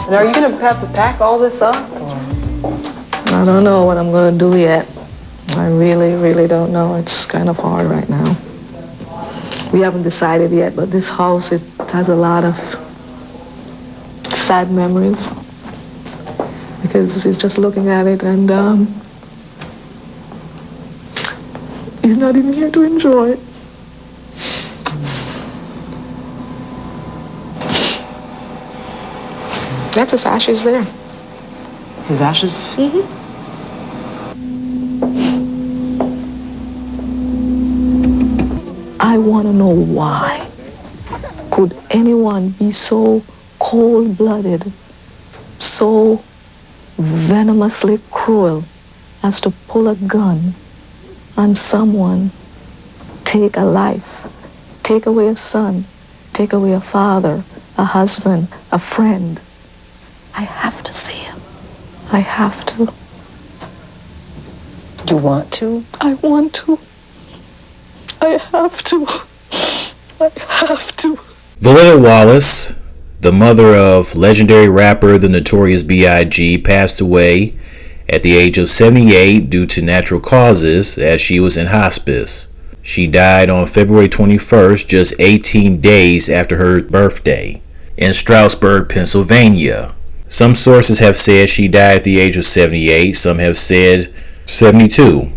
And are you going to have to pack all this up? I don't know what I'm going to do yet. I really don't know. It's kind of hard right now. We haven't decided yet, but this house, it has a lot of sad memories. Because he's just looking at it and he's not even here to enjoy it. That's his ashes there. His ashes? Mm-hmm. I want to know why. Could anyone be so cold-blooded, so venomously cruel as to pull a gun on someone, take a life, take away a son, take away a father, a husband, a friend? I have to see him. I have to. You want to? I want to. I have to. I have to. Voletta Wallace, the mother of legendary rapper the Notorious B.I.G, passed away at the age of 78 due to natural causes as she was in hospice. She died on February 21st, just 18 days after her birthday, in Stroudsburg, Pennsylvania. Some sources have said she died at the age of 78. Some have said 72.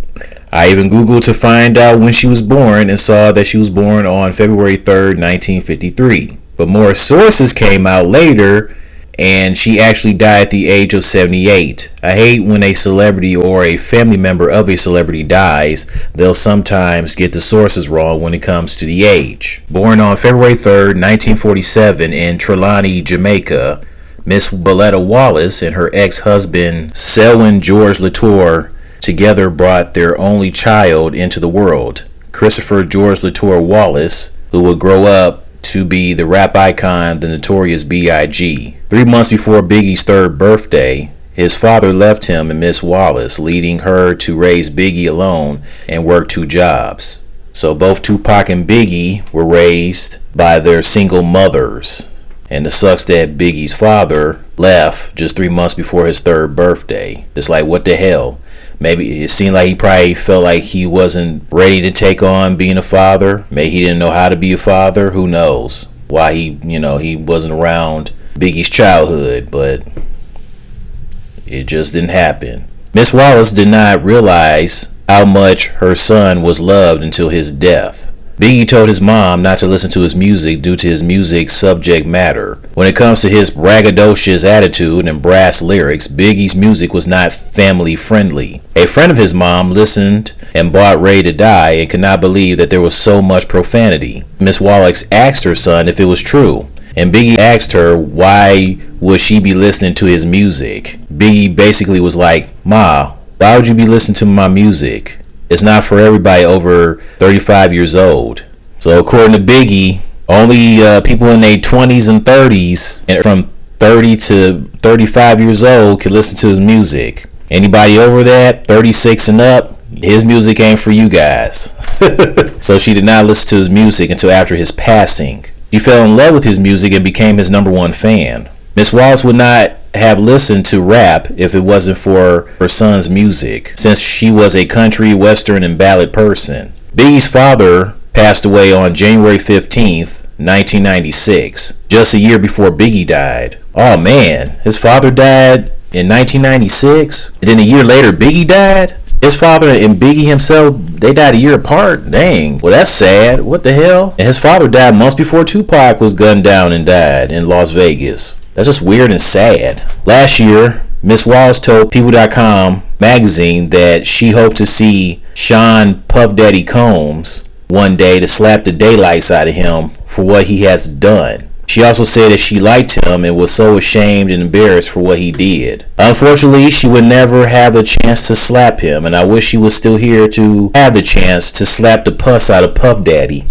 I even Googled to find out when she was born and saw that she was born on February 3rd, 1953. But more sources came out later and she actually died at the age of 78. I hate when a celebrity or a family member of a celebrity dies. They'll sometimes get the sources wrong when it comes to the age. Born on February 3rd, 1947 in Trelawney, Jamaica, Miss Voletta Wallace and her ex-husband Selwyn George Latour together brought their only child into the world, Christopher George Latour Wallace, who would grow up to be the rap icon the Notorious B.I.G. 3 months before Biggie's 3rd birthday, his father left him and Miss Wallace, leading her to raise Biggie alone and work 2 jobs. So both Tupac and Biggie were raised by their single mothers. And it sucks that Biggie's father left just 3 months before his 3rd birthday. It's like, what the hell? Maybe it seemed like he probably felt like he wasn't ready to take on being a father. Maybe he didn't know how to be a father. Who knows why he wasn't around Biggie's childhood, but it just didn't happen. Miss Wallace did not realize how much her son was loved until his death. Biggie told his mom not to listen to his music due to his music's subject matter. When it comes to his braggadocious attitude and brass lyrics, Biggie's music was not family friendly. A friend of his mom listened and bought Ready to Die and could not believe that there was so much profanity. Miss Wallace asked her son if it was true, and Biggie asked her why would she be listening to his music. Biggie basically was like, "Ma, why would you be listening to my music? It's not for everybody over 35 years old." So according to Biggie, only people in their 20s and 30s and from 30 to 35 years old can listen to his music. Anybody over that, 36 and up, his music ain't for you guys. So she did not listen to his music until after his passing. She fell in love with his music and became his #1 fan. Miss Wallace would not have listened to rap if it wasn't for her son's music, since she was a country, western, and ballad person. Biggie's father passed away on January 15th, 1996, just a year before Biggie died. Oh man, his father died in 1996, and then a year later Biggie died? His father and Biggie himself, they died a year apart? Dang, well that's sad. What the hell? And his father died months before Tupac was gunned down and died in Las Vegas. That's just weird and sad. Last year, Miss Wallace told People.com magazine that she hoped to see Sean Puff Daddy Combs one day to slap the daylights out of him for what he has done. She also said that she liked him and was so ashamed and embarrassed for what he did. Unfortunately, she would never have the chance to slap him, and I wish she was still here to have the chance to slap the pus out of Puff Daddy.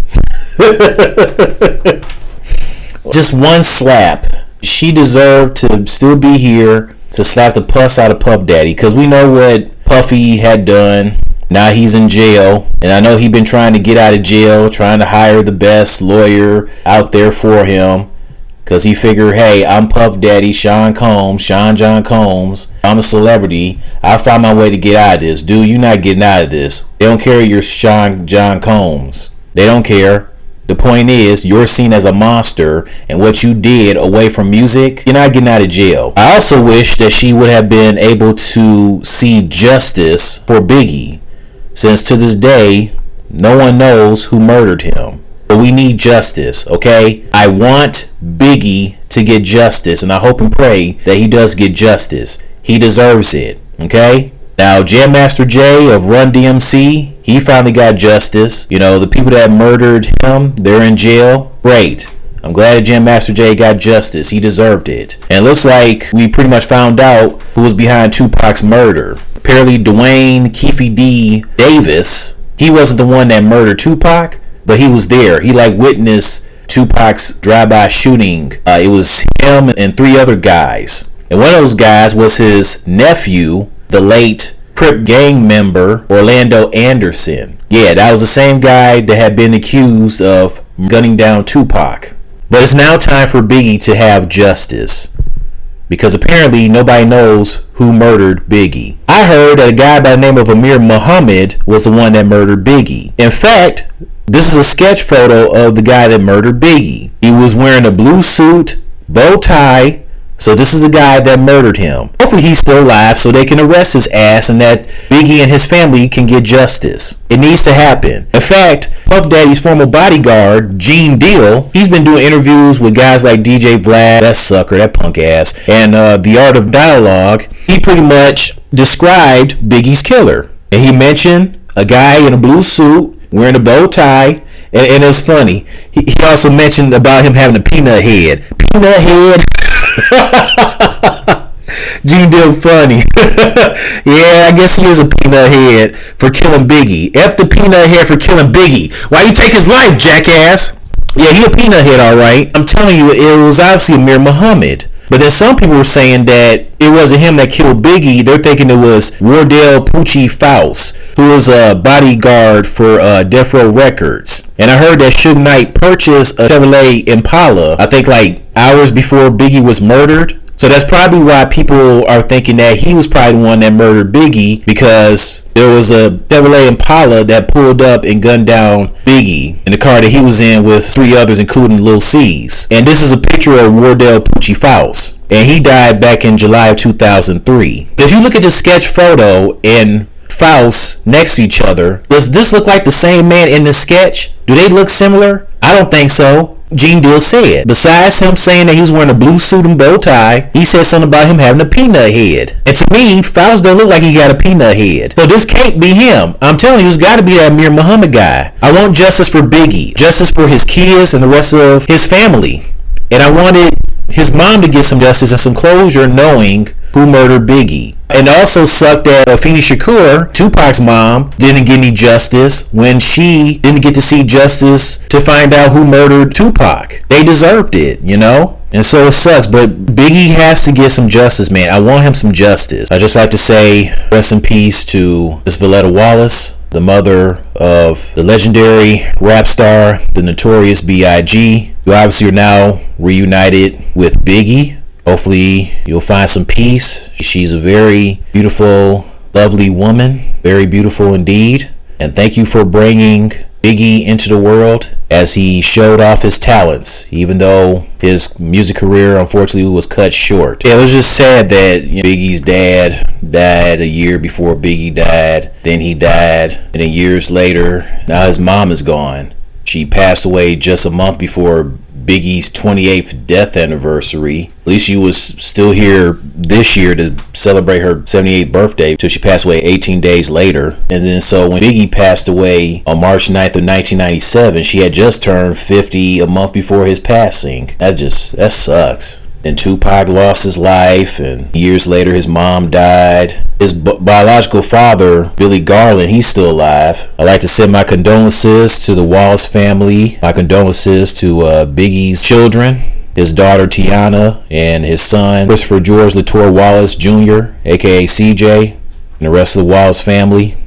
Just one slap. She deserved to still be here to slap the pus out of Puff Daddy, because we know what Puffy had done. Now he's in jail, and I know he's been trying to get out of jail, trying to hire the best lawyer out there for him. because he figured, hey, I'm Puff Daddy, Sean John Combs. I'm a celebrity. I'll find my way to get out of this. Dude, you're not getting out of this. They don't care you're Sean John Combs. They don't care. The point is, you're seen as a monster, and what you did away from music, you're not getting out of jail. I also wish that she would have been able to see justice for Biggie, since to this day, no one knows who murdered him. But we need justice, okay? I want Biggie to get justice, and I hope and pray that he does get justice. He deserves it, okay? Now, Jam Master Jay of Run DMC, he finally got justice. You know, the people that murdered him, they're in jail. Great. I'm glad that Jam Master Jay got justice. He deserved it. And it looks like we pretty much found out who was behind Tupac's murder. Apparently, Dwayne Keefe D. Davis, he wasn't the one that murdered Tupac, but he was there. He witnessed Tupac's drive-by shooting. It was him and 3 other guys. And one of those guys was his nephew, the late Crip gang member Orlando Anderson. Yeah, that was the same guy that had been accused of gunning down Tupac. But it's now time for Biggie to have justice, because apparently nobody knows who murdered Biggie. I heard that a guy by the name of Amir Muhammad was the one that murdered Biggie. In fact, this is a sketch photo of the guy that murdered Biggie. He was wearing a blue suit, bow tie. So this is the guy that murdered him. Hopefully he's still alive so they can arrest his ass and that Biggie and his family can get justice. It needs to happen. In fact, Puff Daddy's former bodyguard, Gene Deal, he's been doing interviews with guys like DJ Vlad, that sucker, that punk ass, and The Art of Dialogue. He pretty much described Biggie's killer. And he mentioned a guy in a blue suit wearing a bow tie. And it's funny. He also mentioned about him having a peanut head. Peanut head. Gene Deal funny. Yeah, I guess he is a peanut head for killing Biggie. F the peanut head for killing Biggie. Why you take his life, jackass? Yeah, he a peanut head, alright. I'm telling you, it was obviously Amir Muhammad. But then some people were saying that it wasn't him that killed Biggie. They're thinking it was Wardell Poochie Faust, who was a bodyguard for Death Row Records. And I heard that Suge Knight purchased a Chevrolet Impala, I think hours before Biggie was murdered. So that's probably why people are thinking that he was probably the one that murdered Biggie, because there was a Chevrolet Impala that pulled up and gunned down Biggie in the car that he was in with 3 others, including Lil C's. And this is a picture of Wardell Poochie Faust. And he died back in July of 2003. If you look at the sketch photo and Faust next to each other, does this look like the same man in the sketch? Do they look similar? I don't think so. Gene Deal said, besides him saying that he was wearing a blue suit and bow tie, he said something about him having a peanut head. And to me, Faust don't look like he got a peanut head. So this can't be him. I'm telling you, it's got to be that Amir Muhammad guy. I want justice for Biggie, justice for his kids and the rest of his family. And I wanted his mom to get some justice and some closure knowing who murdered Biggie. And also sucked that Afeni Shakur, Tupac's mom, didn't get any justice when she didn't get to see justice to find out who murdered Tupac. They deserved it, you know? And so it sucks, but Biggie has to get some justice, man. I want him some justice. I just like to say rest in peace to Miss Voletta Wallace, the mother of the legendary rap star, the Notorious B.I.G. You obviously are now reunited with Biggie. Hopefully you'll find some peace. She's a very beautiful, lovely woman. Very beautiful indeed. And thank you for bringing Biggie into the world as he showed off his talents, even though his music career unfortunately was cut short. Yeah, it was just sad that Biggie's dad died a year before Biggie died. Then he died, and then years later, now his mom is gone. She passed away just a month before Biggie's 28th death anniversary. At least she was still here this year to celebrate her 78th birthday till she passed away 18 days later. And then so when Biggie passed away on March 9th of 1997, she had just turned 50 a month before his passing. That sucks. Then Tupac lost his life, and years later his mom died. His biological father, Billy Garland, he's still alive. I'd like to send my condolences to the Wallace family. My condolences to Biggie's children, his daughter Tiana, and his son Christopher George Latour Wallace Jr., aka CJ, and the rest of the Wallace family.